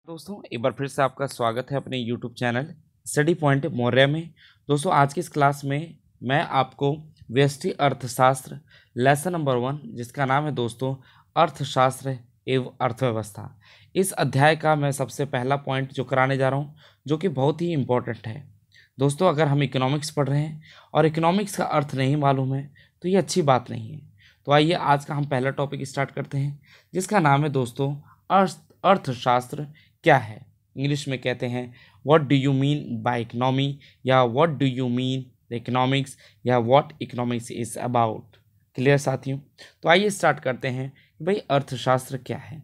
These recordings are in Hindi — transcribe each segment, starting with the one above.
दोस्तों एक बार फिर से आपका स्वागत है अपने YouTube channel study point Maurya में। दोस्तों आज की इस क्लास में मैं आपको व्यष्टि अर्थशास्त्र लेसन नंबर 1 जिसका नाम है दोस्तों अर्थशास्त्र एवं अर्थव्यवस्था, इस अध्याय का मैं सबसे पहला पॉइंट जो कराने जा रहा हूँ जो कि बहुत ही इम्पोर्टेंट है। दोस्तों अगर हम इकोनॉमिक्स पढ़ रहे हैं और इकोनॉमिक्स का अर्थ नहीं मालूम है तो ये अच्छी बात नहीं है। तो आइए आज का हम पहला टॉपिक स्टार्ट करते हैं जिसका नाम है दोस्तों अर्थशास्त्र क्या है। इंग्लिश में कहते हैं what do you mean by economy, या what do you mean economics, या what economics is about. Clear साथियों? तो आइए स्टार्ट करते हैं कि भाई अर्थशास्त्र क्या है।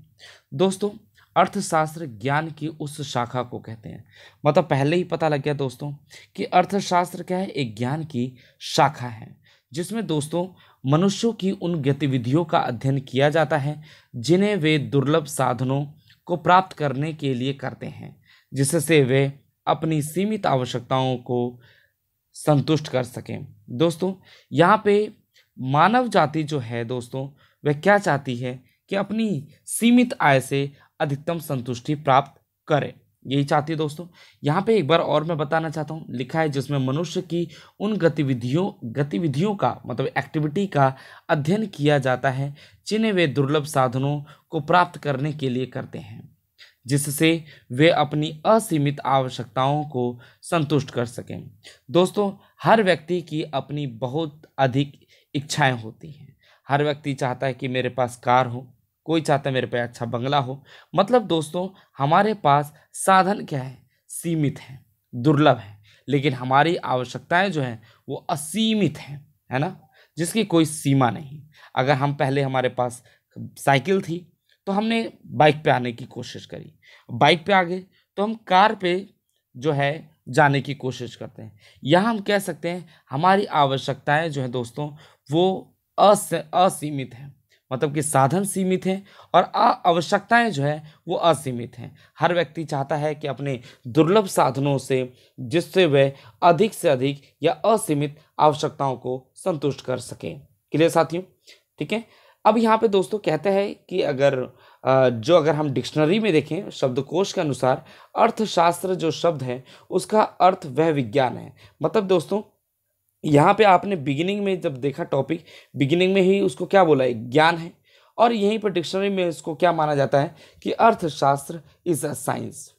दोस्तों अर्थशास्त्र ज्ञान की उस शाखा को कहते हैं, मतलब पहले ही पता लग गया दोस्तों कि अर्थशास्त्र क्या है, एक ज्ञान की शाखा है जिसमें दोस्तों मनुष्यों की उन गतिविधियों का अध्ययन किया जाता है जिन्हें वे दुर्लभ साधनों को प्राप्त करने के लिए करते हैं, जिससे वे अपनी सीमित आवश्यकताओं को संतुष्ट कर सकें। दोस्तों यहाँ पे मानव जाति जो है दोस्तों वह क्या चाहती है कि अपनी सीमित आय से अधिकतम संतुष्टि प्राप्त करे, यही चाहती है दोस्तों। यहाँ पे एक बार और मैं बताना चाहता हूँ, लिखा है जिसमें मनुष्य की उन गतिविधियों का मतलब एक्टिविटी का अध्ययन किया जाता है जिन्हें वे दुर्लभ साधनों को प्राप्त करने के लिए करते हैं, जिससे वे अपनी असीमित आवश्यकताओं को संतुष्ट कर सकें। दोस्तों हर व्यक्ति की अपनी बहुत अधिक इच्छाएं होती हैं। हर व्यक्ति चाहता है कि मेरे पास कार हो, कोई चाहता है मेरे पे अच्छा बंगला हो। मतलब दोस्तों हमारे पास साधन क्या है, सीमित है, दुर्लभ है, लेकिन हमारी आवश्यकताएं जो हैं वो असीमित हैं, है ना, जिसकी कोई सीमा नहीं। अगर हम पहले हमारे पास साइकिल थी तो हमने बाइक पे आने की कोशिश करी, बाइक पे आ गए तो हम कार पे जो है जाने की कोशिश करते हैं। यहाँ हम कह सकते हैं हमारी आवश्यकताएं जो है दोस्तों वो असीमित हैं, मतलब कि साधन सीमित हैं और आवश्यकताएं जो है वो असीमित हैं। हर व्यक्ति चाहता है कि अपने दुर्लभ साधनों से जिससे वह अधिक से अधिक या असीमित आवश्यकताओं को संतुष्ट कर सके। क्लियर साथियों? ठीक है। अब यहाँ पे दोस्तों कहते हैं कि अगर हम डिक्शनरी में देखें शब्दकोश के अनुसार अर्थशास्त्र जो शब्द है उसका अर्थ वह विज्ञान है। मतलब दोस्तों यहाँ पे आपने बिगिनिंग में जब देखा टॉपिक, बिगिनिंग में ही उसको क्या बोला है, ज्ञान है, और यहीं पर डिक्शनरी में इसको क्या माना जाता है कि अर्थशास्त्र इज अ साइंस।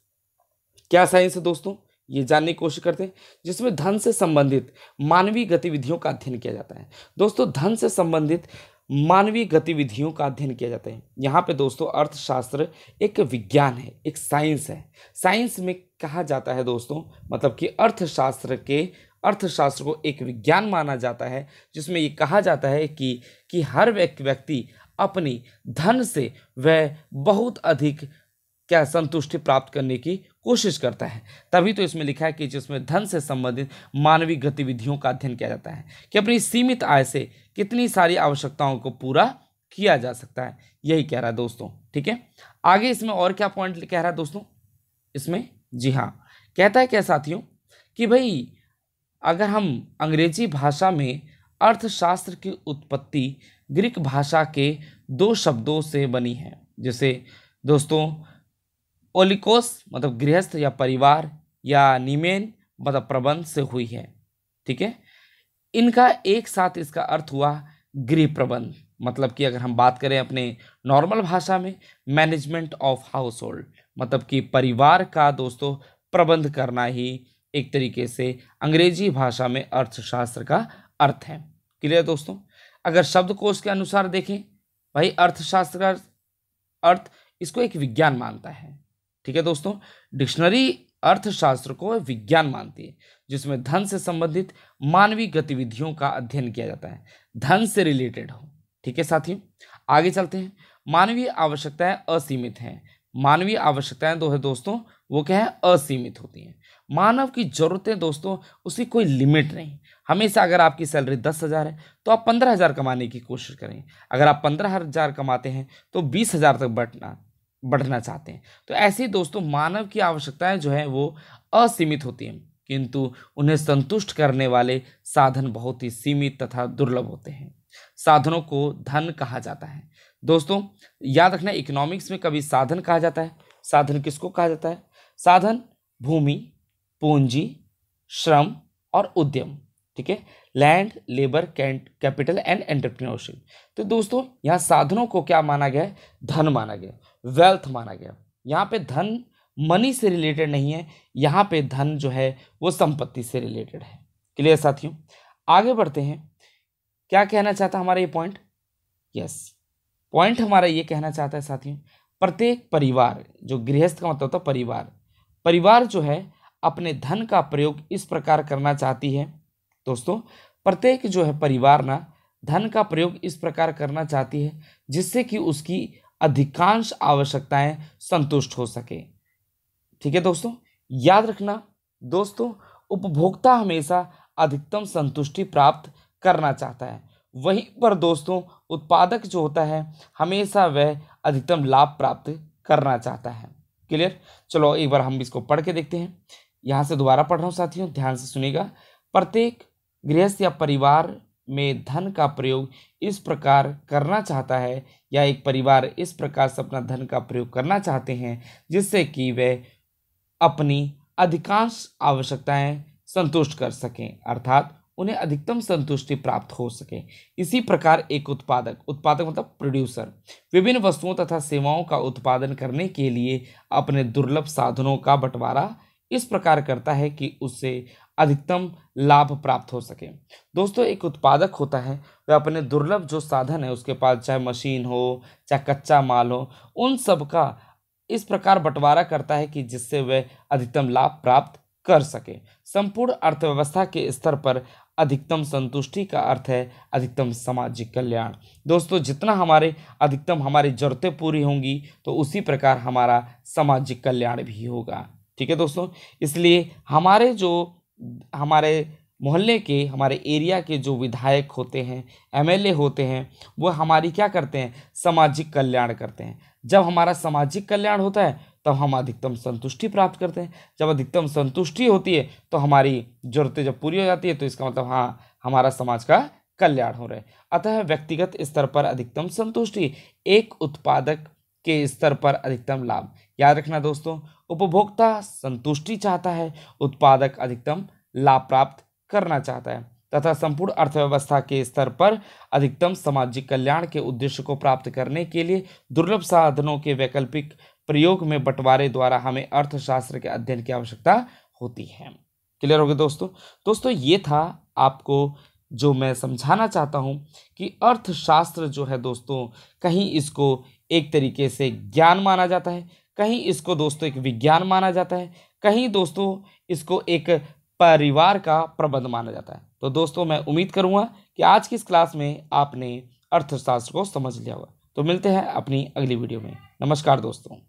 क्या साइंस है दोस्तों, ये जानने की कोशिश करते हैं, जिसमें धन से संबंधित मानवीय गतिविधियों का अध्ययन किया जाता है। दोस्तों धन से संबंधित मानवीय गतिविधियों का अध्ययन किया जाता है। यहाँ पे दोस्तों अर्थशास्त्र एक विज्ञान है, एक साइंस है। साइंस में कहा जाता है दोस्तों, मतलब कि अर्थशास्त्र को एक विज्ञान माना जाता है जिसमें ये कहा जाता है कि हर व्यक्ति अपनी धन से वह बहुत अधिक क्या संतुष्टि प्राप्त करने की कोशिश करता है। तभी तो इसमें लिखा है कि जिसमें धन से संबंधित मानवीय गतिविधियों का अध्ययन किया जाता है कि अपनी सीमित आय से कितनी सारी आवश्यकताओं को पूरा किया जा सकता है, यही कह रहा है दोस्तों। ठीक है, आगे इसमें और क्या पॉइंट कह रहा है दोस्तों इसमें? जी हाँ, कहता है क्या साथियों कि भाई अगर हम अंग्रेजी भाषा में अर्थशास्त्र की उत्पत्ति ग्रीक भाषा के 2 शब्दों से बनी है, जैसे दोस्तों ओलिकोस मतलब गृहस्थ या परिवार, या नीमेन मतलब प्रबंध से हुई है। ठीक है, इनका एक साथ इसका अर्थ हुआ गृह प्रबंध, मतलब कि अगर हम बात करें अपने नॉर्मल भाषा में मैनेजमेंट ऑफ हाउस होल्ड, मतलब कि परिवार का दोस्तों प्रबंध करना ही एक तरीके से अंग्रेजी भाषा में अर्थशास्त्र का अर्थ है। क्लियर दोस्तों? अगर शब्दकोश के अनुसार देखें भाई अर्थशास्त्र का अर्थ इसको एक विज्ञान मानता है। ठीक है दोस्तों, डिक्शनरी अर्थशास्त्र को विज्ञान मानती है जिसमें धन से संबंधित मानवीय गतिविधियों का अध्ययन किया जाता है, धन से रिलेटेड हो। ठीक है साथियों, आगे चलते हैं। मानवीय आवश्यकताएं असीमित हैं। मानवीय आवश्यकताएं है दोस्तों वो क्या है, असीमित होती हैं। मानव की जरूरतें दोस्तों उसकी कोई लिमिट नहीं। हमेशा अगर आपकी सैलरी 10,000 है तो आप 15,000 कमाने की कोशिश करें। अगर आप 15,000 कमाते हैं तो 20,000 तक बढ़ना चाहते हैं। तो ऐसे ही दोस्तों मानव की आवश्यकताएं जो है वो असीमित होती हैं, किंतु उन्हें संतुष्ट करने वाले साधन बहुत ही सीमित तथा दुर्लभ होते हैं। साधनों को धन कहा जाता है। दोस्तों याद रखना, इकोनॉमिक्स में कभी साधन कहा जाता है साधन किसको कहा जाता है? साधन भूमि, पूंजी, श्रम और उद्यम। ठीक है, land, labour, capital and entrepreneurship. तो दोस्तों यहाँ साधनों को क्या माना गया है? धन माना गया, वेल्थ माना गया। यहाँ पे धन मनी से रिलेटेड नहीं है, यहाँ पे धन जो है वो संपत्ति से रिलेटेड है। क्लियर साथियों? आगे बढ़ते हैं। क्या कहना चाहता हमारा ये पॉइंट? यस, पॉइंट हमारा ये कहना चाहता है साथियों, प्रत्येक परिवार, जो गृहस्थ का मतलब होता है परिवार, परिवार जो है अपने धन का प्रयोग इस प्रकार करना चाहती है। दोस्तों प्रत्येक जो है परिवार ना धन का प्रयोग इस प्रकार करना चाहती है जिससे कि उसकी अधिकांश आवश्यकताएं संतुष्ट हो सके। ठीक है दोस्तों, याद रखना दोस्तों, उपभोक्ता हमेशा अधिकतम संतुष्टि प्राप्त करना चाहता है, वहीं पर दोस्तों उत्पादक जो होता है हमेशा वह अधिकतम लाभ प्राप्त करना चाहता है। क्लियर? चलो एक बार हम इसको पढ़ के देखते हैं। यहाँ से दोबारा पढ़ रहा हूँ साथियों, ध्यान से सुनिएगा। प्रत्येक गृहस्थ या परिवार में धन का प्रयोग इस प्रकार करना चाहता है, या एक परिवार इस प्रकार से अपना धन का प्रयोग करना चाहते हैं जिससे कि वे अपनी अधिकांश आवश्यकताएं संतुष्ट कर सकें, अर्थात उन्हें अधिकतम संतुष्टि प्राप्त हो सके। इसी प्रकार एक उत्पादक, उत्पादक मतलब प्रोड्यूसर, विभिन्न वस्तुओं तथा सेवाओं का उत्पादन करने के लिए अपने दुर्लभ साधनों का बंटवारा इस प्रकार करता है कि उससे अधिकतम लाभ प्राप्त हो सके। दोस्तों एक उत्पादक होता है वह अपने दुर्लभ जो साधन है उसके पास, चाहे मशीन हो चाहे कच्चा माल हो, उन सब का इस प्रकार बंटवारा करता है कि जिससे वह अधिकतम लाभ प्राप्त कर सके। संपूर्ण अर्थव्यवस्था के स्तर पर अधिकतम संतुष्टि का अर्थ है अधिकतम सामाजिक कल्याण। दोस्तों जितना अधिकतम हमारी जरूरतें पूरी होंगी तो उसी प्रकार हमारा सामाजिक कल्याण भी होगा। ठीक है दोस्तों, इसलिए हमारे मोहल्ले के, हमारे एरिया के जो विधायक होते हैं, एमएलए होते हैं, वो हमारी क्या करते हैं? सामाजिक कल्याण करते हैं। जब हमारा सामाजिक कल्याण होता है तब हम अधिकतम संतुष्टि प्राप्त करते हैं। जब अधिकतम संतुष्टि होती है तो हमारी जरूरतें जब पूरी हो जाती है तो इसका मतलब हाँ, हमारा समाज का कल्याण हो रहा है। अतः व्यक्तिगत स्तर पर अधिकतम संतुष्टि, एक उत्पादक के स्तर पर अधिकतम लाभ। याद रखना दोस्तों, उपभोक्ता संतुष्टि चाहता है, उत्पादक अधिकतम लाभ प्राप्त करना चाहता है, तथा संपूर्ण अर्थव्यवस्था के स्तर पर अधिकतम सामाजिक कल्याण के उद्देश्य को प्राप्त करने के लिए दुर्लभ साधनों के वैकल्पिक प्रयोग में बंटवारे द्वारा हमें अर्थशास्त्र के अध्ययन की आवश्यकता होती है। क्लियर हो गया दोस्तों? दोस्तों ये था आपको जो मैं समझाना चाहता हूँ कि अर्थशास्त्र जो है दोस्तों, कहीं इसको एक तरीके से ज्ञान माना जाता है, कहीं इसको दोस्तों एक विज्ञान माना जाता है, कहीं दोस्तों इसको एक परिवार का प्रबंध माना जाता है। तो दोस्तों मैं उम्मीद करूंगा कि आज की इस क्लास में आपने अर्थशास्त्र को समझ लिया होगा। तो मिलते हैं अपनी अगली वीडियो में। नमस्कार दोस्तों।